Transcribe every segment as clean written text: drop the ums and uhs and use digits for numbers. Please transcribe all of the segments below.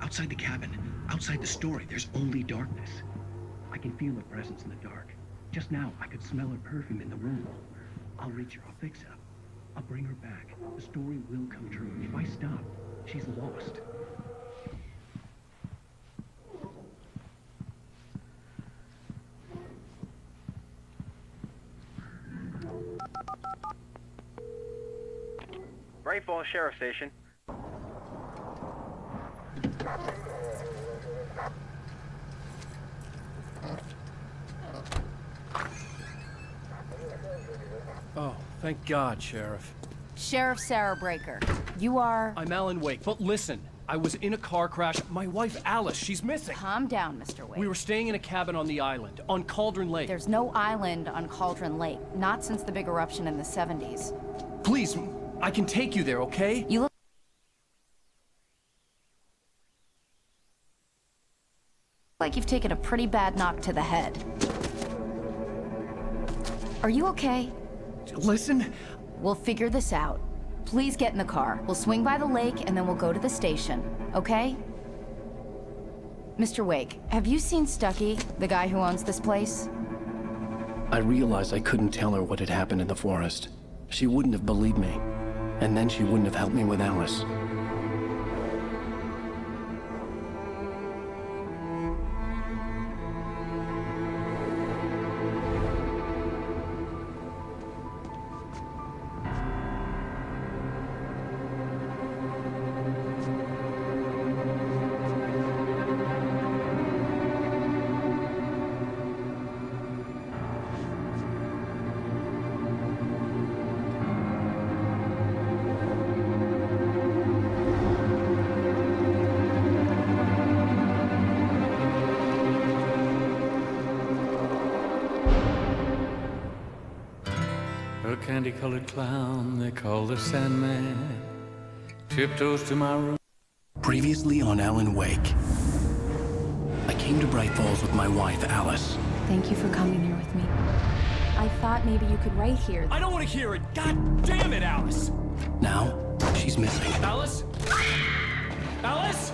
Outside the cabin, outside the story, there's only darkness. I can feel her presence in the dark. Just now, I could smell her perfume in the room. I'll reach her, I'll fix her. I'll bring her back. The story will come true. If I stop, she's lost. Bright Falls Sheriff Station. Oh, thank God, Sheriff. Sheriff Sarah Breaker. You are... I'm Alan Wake, but listen. I was in a car crash. My wife, Alice, she's missing. Calm down, Mr. Wake. We were staying in a cabin on the island, on Cauldron Lake. There's no island on Cauldron Lake. Not since the big eruption in the 70s. Please, I can take you there, okay? You look like you've taken a pretty bad knock to the head. Are you okay? Listen. We'll figure this out. Please get in the car. We'll swing by the lake and then we'll go to the station, okay? Mr. Wake, have you seen Stucky, the guy who owns this place? I realized I couldn't tell her what had happened in the forest. She wouldn't have believed me. And then she wouldn't have helped me with Alice. A candy-colored clown they call the Sandman tiptoes to my room. Previously on Alan Wake. I came to Bright Falls with my wife, Alice. Thank you for coming here with me. I thought maybe you could write here. I don't want to hear it. God damn it, Alice. Now, she's missing. Alice? Alice?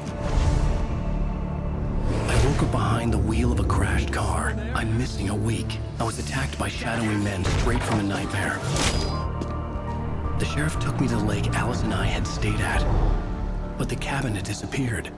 I woke up behind the wheel of a crashed car. I'm missing a week. I was attacked by shadowy men straight from a nightmare. The sheriff took me to the lake Alice and I had stayed at, but the cabin had disappeared.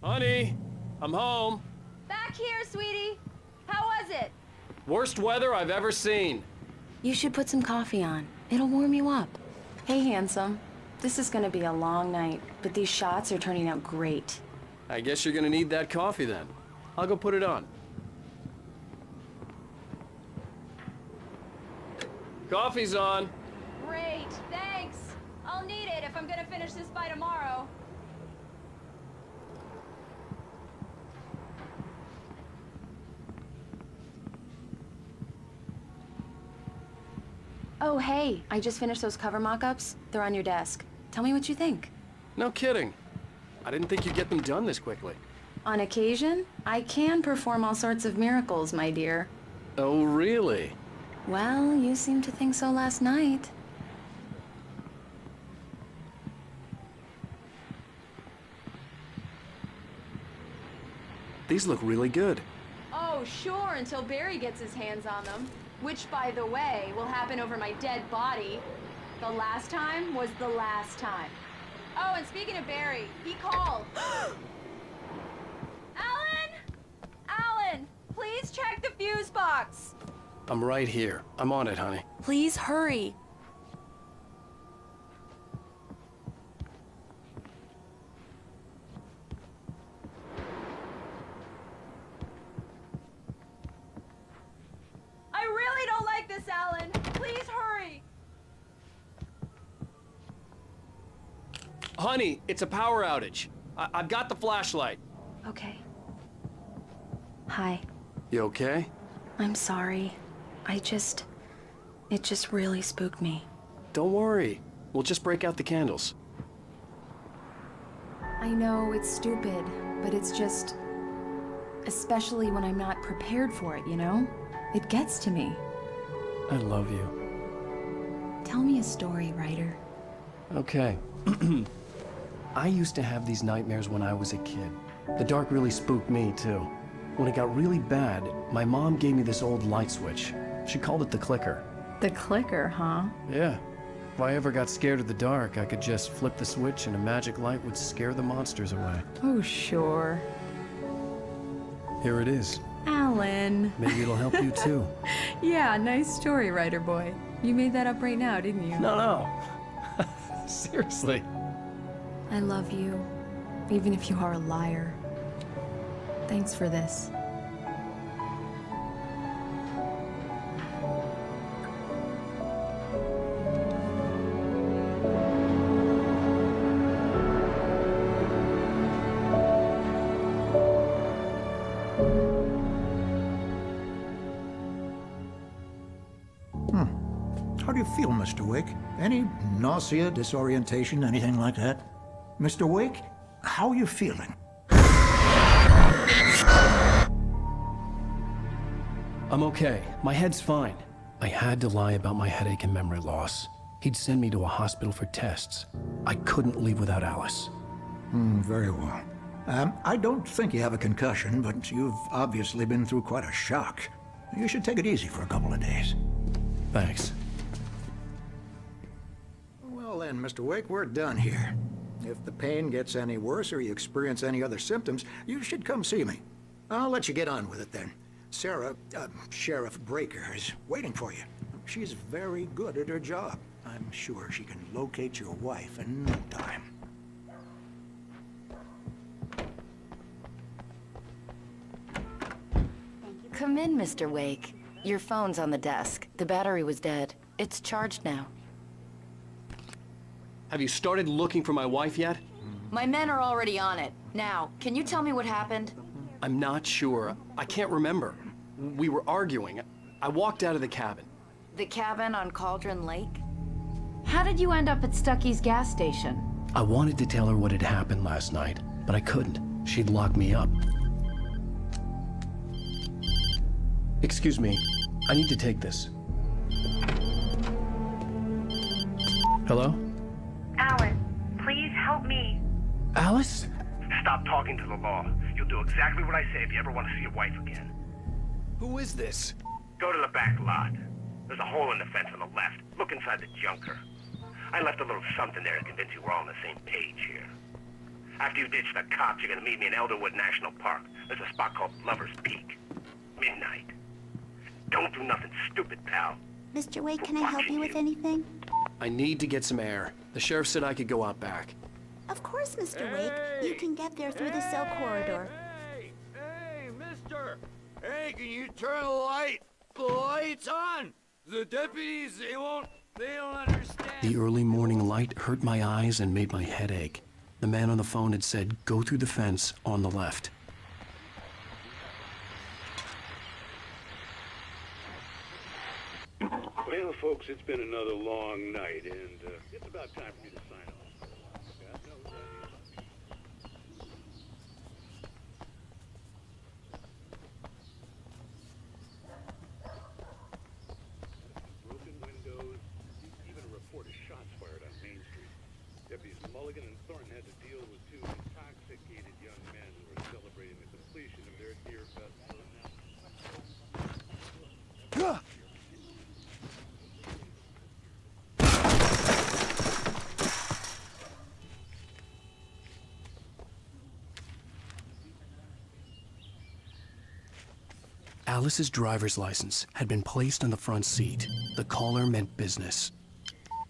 Honey, I'm home. Back here, sweetie. How was it? Worst weather I've ever seen. You should put some coffee on. It'll warm you up. Hey, handsome. This is gonna be a long night, but these shots are turning out great. I guess you're gonna need that coffee then. I'll go put it on. Coffee's on. Great, thanks. I'll need it if I'm gonna finish this by tomorrow. Oh, hey, I just finished those cover mock-ups. They're on your desk. Tell me what you think. No kidding. I didn't think you'd get them done this quickly. On occasion, I can perform all sorts of miracles, my dear. Oh, really? Well, you seemed to think so last night. These look really good. Oh, sure, until Barry gets his hands on them. Which, by the way, will happen over my dead body. The last time was the last time. Oh, and speaking of Barry, he called. Alan! Alan, please check the fuse box. I'm right here. I'm on it, honey. Please hurry. Honey, it's a power outage. I've got the flashlight. Okay. Hi. You okay? I'm sorry. It just really spooked me. Don't worry. We'll just break out the candles. I know it's stupid, but it's just... Especially when I'm not prepared for it, you know? It gets to me. I love you. Tell me a story, writer. Okay. I used to have these nightmares when I was a kid. The dark really spooked me, too. When it got really bad, my mom gave me this old light switch. She called it the clicker. The clicker, huh? Yeah. If I ever got scared of the dark, I could just flip the switch and a magic light would scare the monsters away. Oh, sure. Here it is. Alan. Maybe it'll help you, too. Yeah, nice story, writer boy. You made that up right now, didn't you? No. Seriously. I love you, even if you are a liar. Thanks for this. How do you feel, Mr. Wake? Any nausea, disorientation, anything like that? Mr. Wake, how are you feeling? I'm okay. My head's fine. I had to lie about my headache and memory loss. He'd send me to a hospital for tests. I couldn't leave without Alice. Very well. I don't think you have a concussion, but you've obviously been through quite a shock. You should take it easy for a couple of days. Thanks. Well then, Mr. Wake, we're done here. If the pain gets any worse or you experience any other symptoms, you should come see me. I'll let you get on with it then. Sarah, Sheriff Breaker, is waiting for you. She's very good at her job. I'm sure she can locate your wife in no time. Come in, Mr. Wake. Your phone's on the desk. The battery was dead. It's charged now. Have you started looking for my wife yet? My men are already on it. Now, can you tell me what happened? I'm not sure. I can't remember. We were arguing. I walked out of the cabin. The cabin on Cauldron Lake? How did you end up at Stucky's gas station? I wanted to tell her what had happened last night, but I couldn't. She'd lock me up. Excuse me. I need to take this. Hello? Alan, please help me. Alice? Stop talking to the law. You'll do exactly what I say if you ever want to see your wife again. Who is this? Go to the back lot. There's a hole in the fence on the left. Look inside the junker. I left a little something there to convince you we're all on the same page here. After you ditch the cops, you're gonna meet me in Elderwood National Park. There's a spot called Lover's Peak. Midnight. Don't do nothing stupid, pal. Mr. Wake, can I help you with anything? I need to get some air. The sheriff said I could go out back. Of course, Mr. Wake. You can get there through the cell corridor. Hey, mister! Hey, can you turn the light? The light's on! The deputies, they don't understand. The early morning light hurt my eyes and made my head ache. The man on the phone had said, go through the fence on the left. Well, folks, it's been another long night, and it's about time for me to sign off. God knows that broken windows, even a report of shots fired on Main Street. Deputies Mulligan and Thornton had to deal with two intoxicated young men who were celebrating the completion of their Deer Festival. Alice's driver's license had been placed on the front seat. The caller meant business.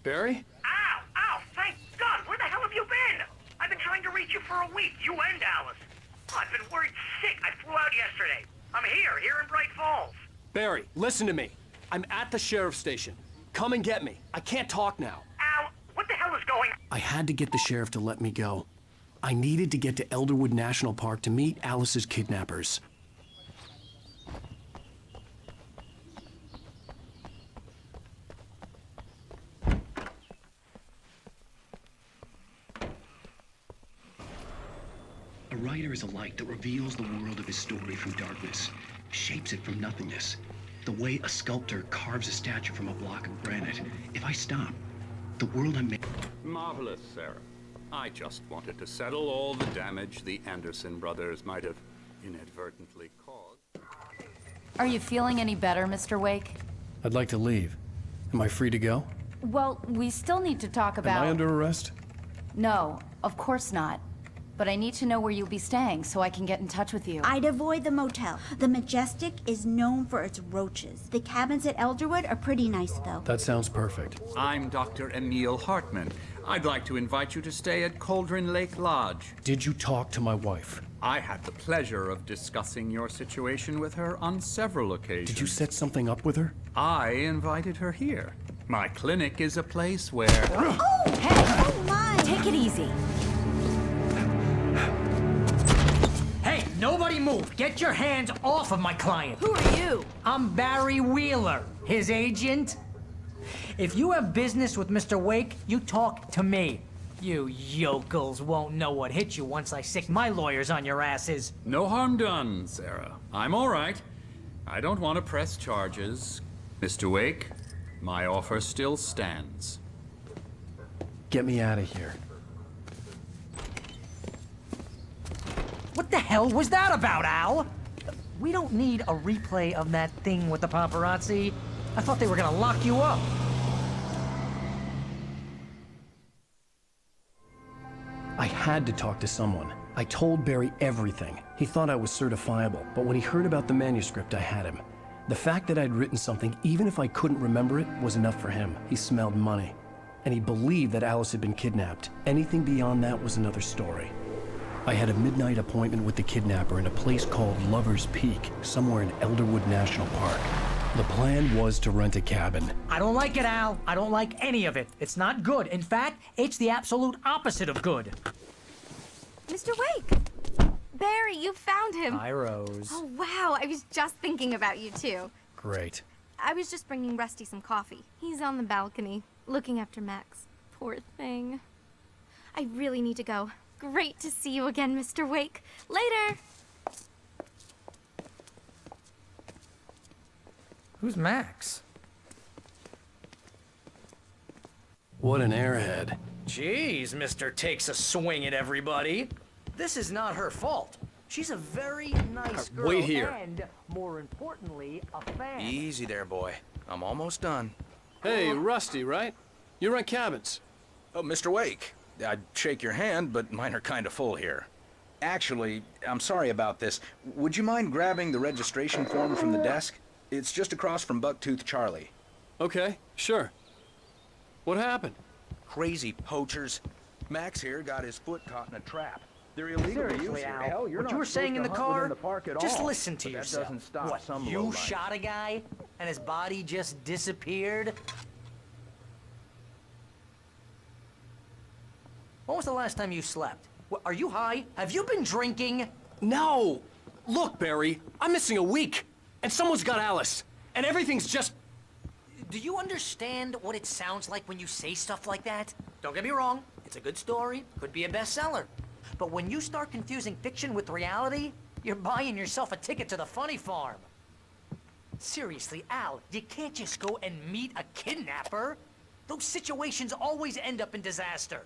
Barry? Ow! Ow! Thank God! Where the hell have you been? I've been trying to reach you for a week. You and Alice. Oh, I've been worried sick. I flew out yesterday. I'm here in Bright Falls. Barry, listen to me. I'm at the sheriff's station. Come and get me. I can't talk now. Al, what the hell is going on? I had to get the sheriff to let me go. I needed to get to Elderwood National Park to meet Alice's kidnappers. A writer is a light that reveals the world of his story from darkness, shapes it from nothingness. The way a sculptor carves a statue from a block of granite. If I stop, the world I'm making... Marvelous, Sarah. I just wanted to settle all the damage the Anderson brothers might have inadvertently caused. Are you feeling any better, Mr. Wake? I'd like to leave. Am I free to go? Well, we still need to talk about... Am I under arrest? No, of course not. But I need to know where you'll be staying so I can get in touch with you. I'd avoid the motel. The Majestic is known for its roaches. The cabins at Elderwood are pretty nice, though. That sounds perfect. I'm Dr. Emil Hartman. I'd like to invite you to stay at Cauldron Lake Lodge. Did you talk to my wife? I had the pleasure of discussing your situation with her on several occasions. Did you set something up with her? I invited her here. My clinic is a place where... Oh! Hey! Oh, my! Take it easy. Hey, nobody move! Get your hands off of my client! Who are you? I'm Barry Wheeler, his agent. If you have business with Mr. Wake, you talk to me. You yokels won't know what hit you once I sick my lawyers on your asses. No harm done, Sarah. I'm all right. I don't want to press charges. Mr. Wake, my offer still stands. Get me out of here. What the hell was that about, Al? We don't need a replay of that thing with the paparazzi. I thought they were gonna lock you up. I had to talk to someone. I told Barry everything. He thought I was certifiable, but when he heard about the manuscript, I had him. The fact that I'd written something, even if I couldn't remember it, was enough for him. He smelled money. And he believed that Alice had been kidnapped. Anything beyond that was another story. I had a midnight appointment with the kidnapper in a place called Lover's Peak, somewhere in Elderwood National Park. The plan was to rent a cabin. I don't like it, Al. I don't like any of it. It's not good. In fact, it's the absolute opposite of good. Mr. Wake! Barry, you found him! Hi, Rose. Oh, wow. I was just thinking about you, too. Great. I was just bringing Rusty some coffee. He's on the balcony, looking after Max. Poor thing. I really need to go. Great to see you again, Mr. Wake. Later! Who's Max? What an airhead. Jeez, Mr. Takes a swing at everybody. This is not her fault. She's a very nice girl. Wait here. And, more importantly, a fan. Easy there, boy. I'm almost done. Hey, Rusty, right? You rent cabins. Oh, Mr. Wake. I'd shake your hand, but mine are kind of full here. Actually, I'm sorry about this. Would you mind grabbing the registration form from the desk? It's just across from Bucktooth Charlie. Okay, sure. What happened? Crazy poachers. Max here got his foot caught in a trap. They're illegal to use Seriously, here. Al, Hell, you're what not you were supposed saying in to the hunt car, within the park at just all. listen to But yourself. That doesn't stop What, some you lowlife. shot a guy and his body just disappeared? When was the last time you slept? Are you high? Have you been drinking? No! Look, Barry, I'm missing a week, and someone's got Alice, and everything's just... Do you understand what it sounds like when you say stuff like that? Don't get me wrong, it's a good story, could be a bestseller. But when you start confusing fiction with reality, you're buying yourself a ticket to the funny farm. Seriously, Al, you can't just go and meet a kidnapper. Those situations always end up in disaster.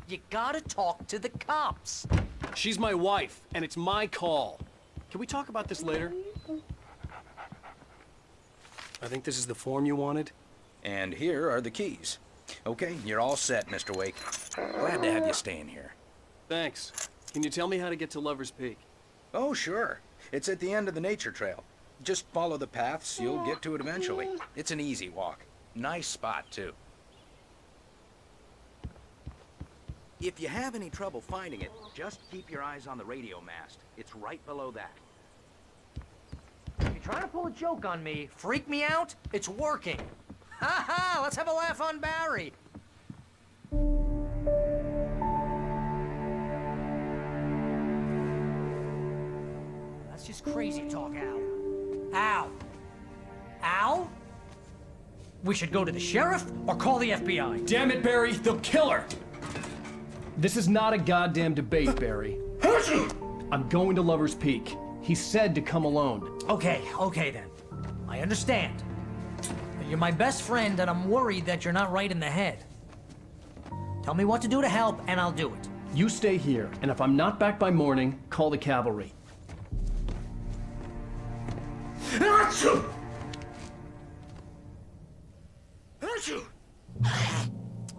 You gotta talk to the cops. She's my wife, and it's my call. Can we talk about this later? I think this is the form you wanted. And here are the keys. Okay, you're all set, Mr. Wake. Glad to have you staying here. Thanks. Can you tell me how to get to Lover's Peak? Oh, sure. It's at the end of the nature trail. Just follow the paths, you'll get to it eventually. It's an easy walk. Nice spot, too. If you have any trouble finding it, just keep your eyes on the radio mast. It's right below that. If you're trying to pull a joke on me, freak me out, it's working. Ha ha! Let's have a laugh on Barry. That's just crazy talk, Al. Al? Al? We should go to the sheriff or call the FBI. Damn it, Barry, they'll kill her! This is not a goddamn debate, Barry. I'm going to Lover's Peak. He said to come alone. Okay then. I understand. But you're my best friend, and I'm worried that you're not right in the head. Tell me what to do to help, and I'll do it. You stay here, and if I'm not back by morning, call the cavalry.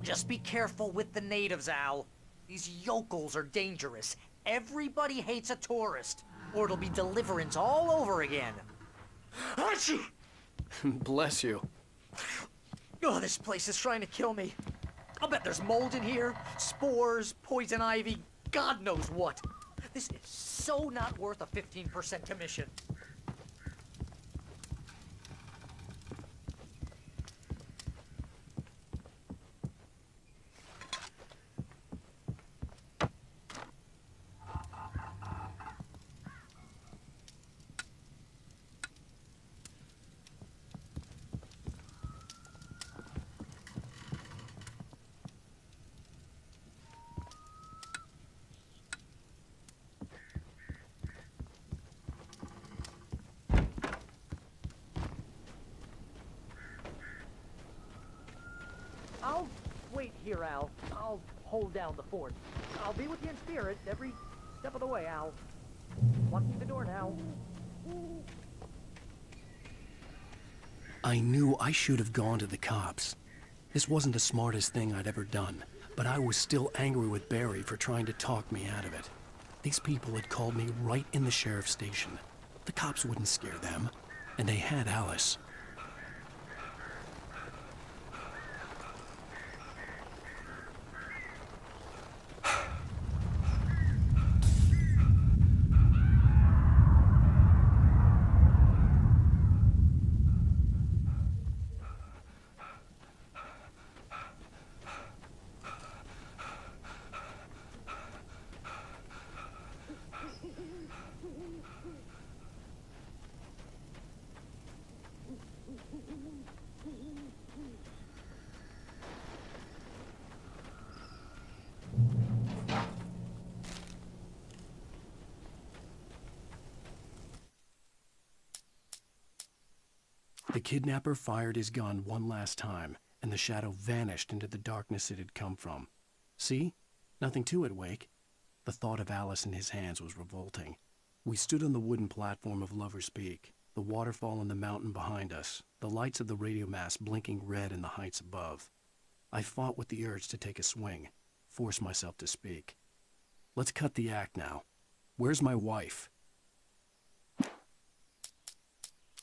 Just be careful with the natives, Al. These yokels are dangerous. Everybody hates a tourist, or it'll be Deliverance all over again. Bless you. Oh, this place is trying to kill me. I'll bet there's mold in here, spores, poison ivy, God knows what. This is so not worth a 15% commission. I'll wait here, Al. I'll hold down the fort. I'll be with you in spirit every step of the way, Al. Walk through the door now. I knew I should have gone to the cops. This wasn't the smartest thing I'd ever done, but I was still angry with Barry for trying to talk me out of it. These people had called me right in the sheriff's station. The cops wouldn't scare them, and they had Alice. The kidnapper fired his gun one last time, and the shadow vanished into the darkness it had come from. See? Nothing to it, Wake. The thought of Alice in his hands was revolting. We stood on the wooden platform of Lover's Peak, the waterfall and the mountain behind us, the lights of the radio mast blinking red in the heights above. I fought with the urge to take a swing, force myself to speak. Let's cut the act now. Where's my wife?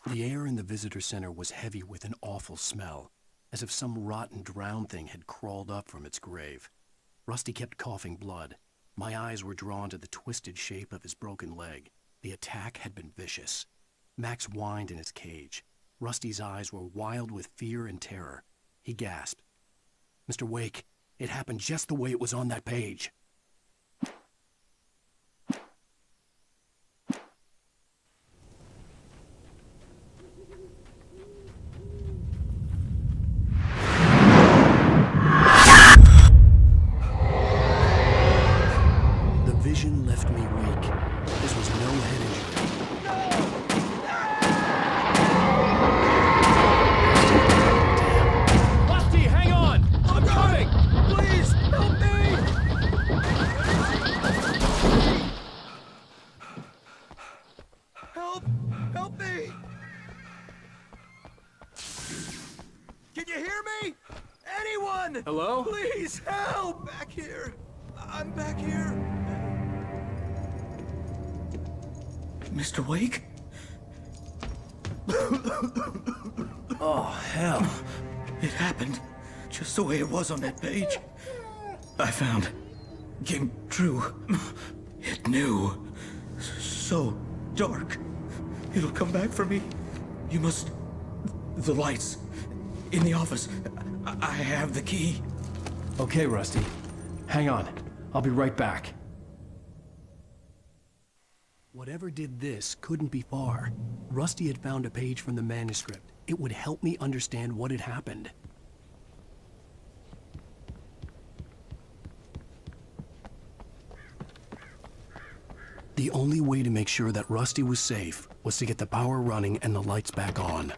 The air in the visitor center was heavy with an awful smell, as if some rotten drowned thing had crawled up from its grave. Rusty kept coughing blood. My eyes were drawn to the twisted shape of his broken leg. The attack had been vicious. Max whined in his cage. Rusty's eyes were wild with fear and terror. He gasped. "Mr. Wake, it happened just the way it was on that page." Vision left me weak. This was no head injury. Rusty, hang on! I'm coming! Please, help me! Help me! Can you hear me? Anyone? Hello? Please help! Back here. I'm back here. Mr. Wake? Oh, hell. It happened just the way it was on that page. I found. Came true. It knew. So dark. It'll come back for me. You must... The lights. In the office. I have the key. Okay, Rusty. Hang on. I'll be right back. Whatever did this couldn't be far. Rusty had found a page from the manuscript. It would help me understand what had happened. The only way to make sure that Rusty was safe was to get the power running and the lights back on.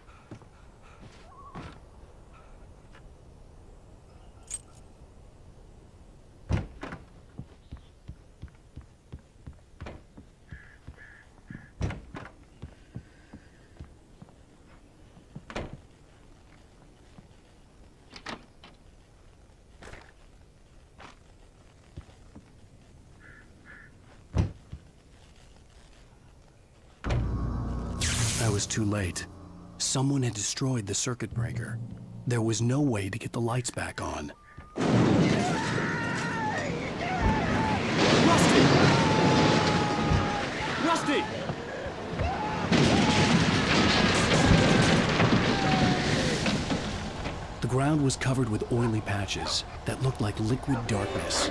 I was too late. Someone had destroyed the circuit breaker. There was no way to get the lights back on. Rusty! Rusty! The ground was covered with oily patches that looked like liquid darkness.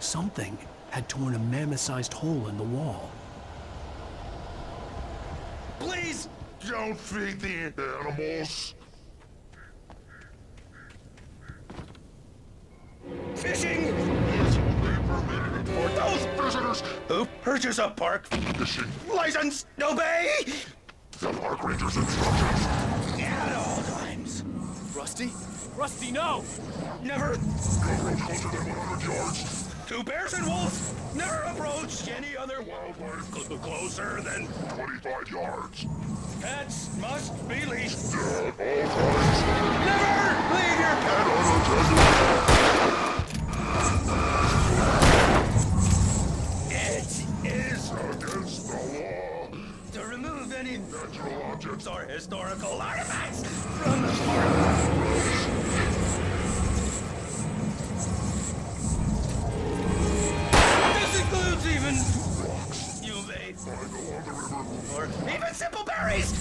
Something had torn a mammoth-sized hole in the wall. Please don't feed the animals. Fishing is only permitted for those visitors who purchase a park fishing license. Obey the park ranger's instructions at all times. Rusty? Rusty, no! Never approach closer than 100 yards. to bears and wolves. Never approach any other wildlife closer than 25 yards. Pets must be leashed. At all times. Never leave your pet It is against the law to remove any natural objects or historical artifacts from the park. This includes even rocks you may find along the river, or even simple berries.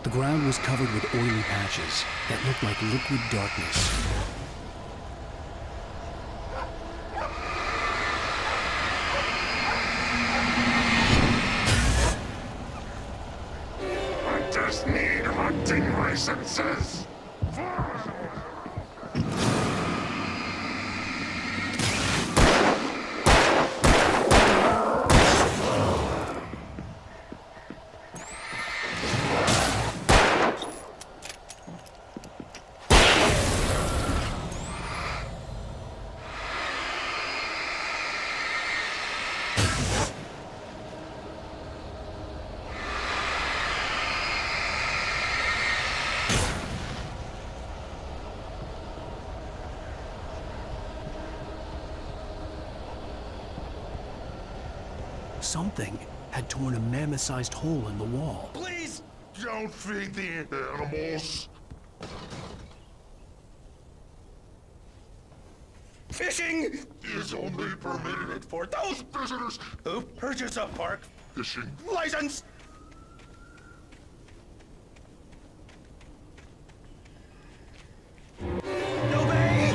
The ground was covered with oily patches that looked like liquid darkness. Hunters need hunting licenses. Something had torn a mammoth-sized hole in the wall. Please don't feed the animals. Fishing Is only permitted for those visitors. who purchase a park Fishing. license. Obey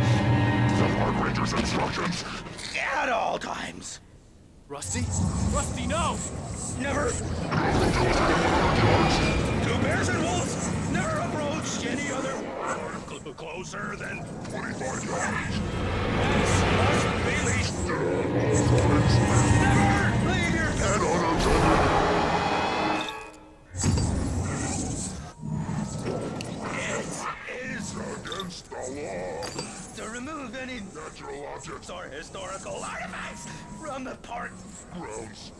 The park ranger's instructions. at all times. Rusty? Rusty, no! Never. Two bears and wolves never approached any other. Closer than 25 yards. must be leashed. Never leave your And unattended. It is Against the law. to remove any Natural objects. or historical artifacts from the park. Grounds.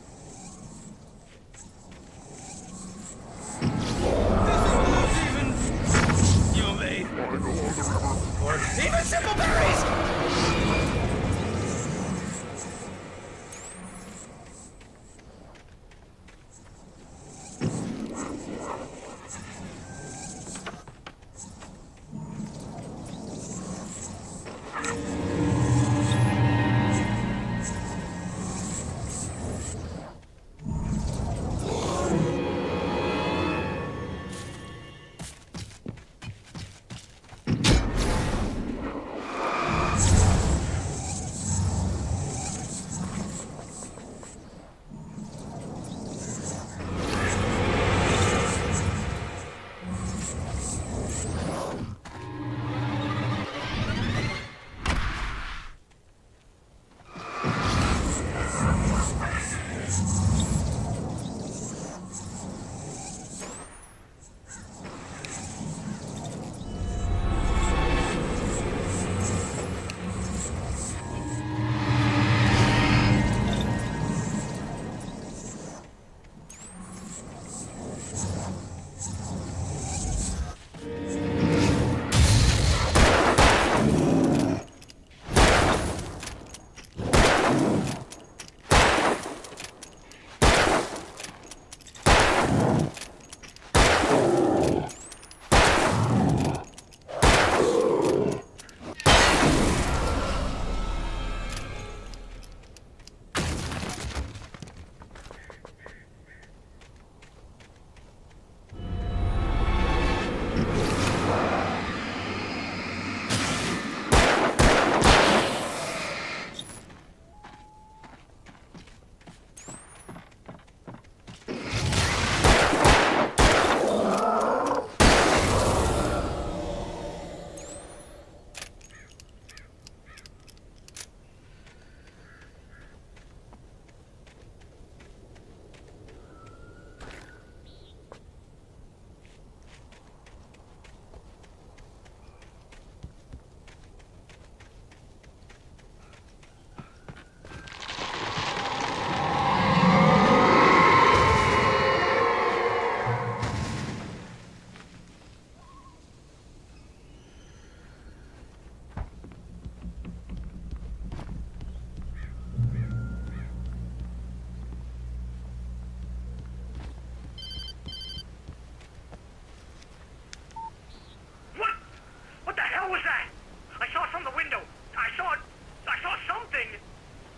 Even you may, Line along the river. or even simple berries.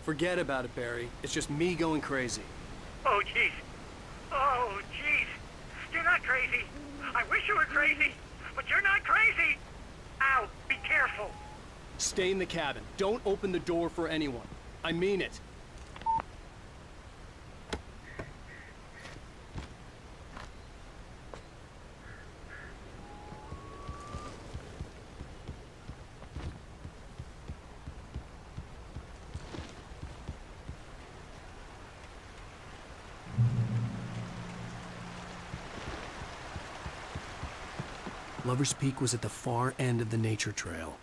Forget about it, Barry. It's just me going crazy. Oh, jeez. Oh, jeez. You're not crazy. I wish you were crazy, but you're not crazy. Ow, be careful. Stay in the cabin. Don't open the door for anyone. I mean it. Lover's Peak was at the far end of the nature trail.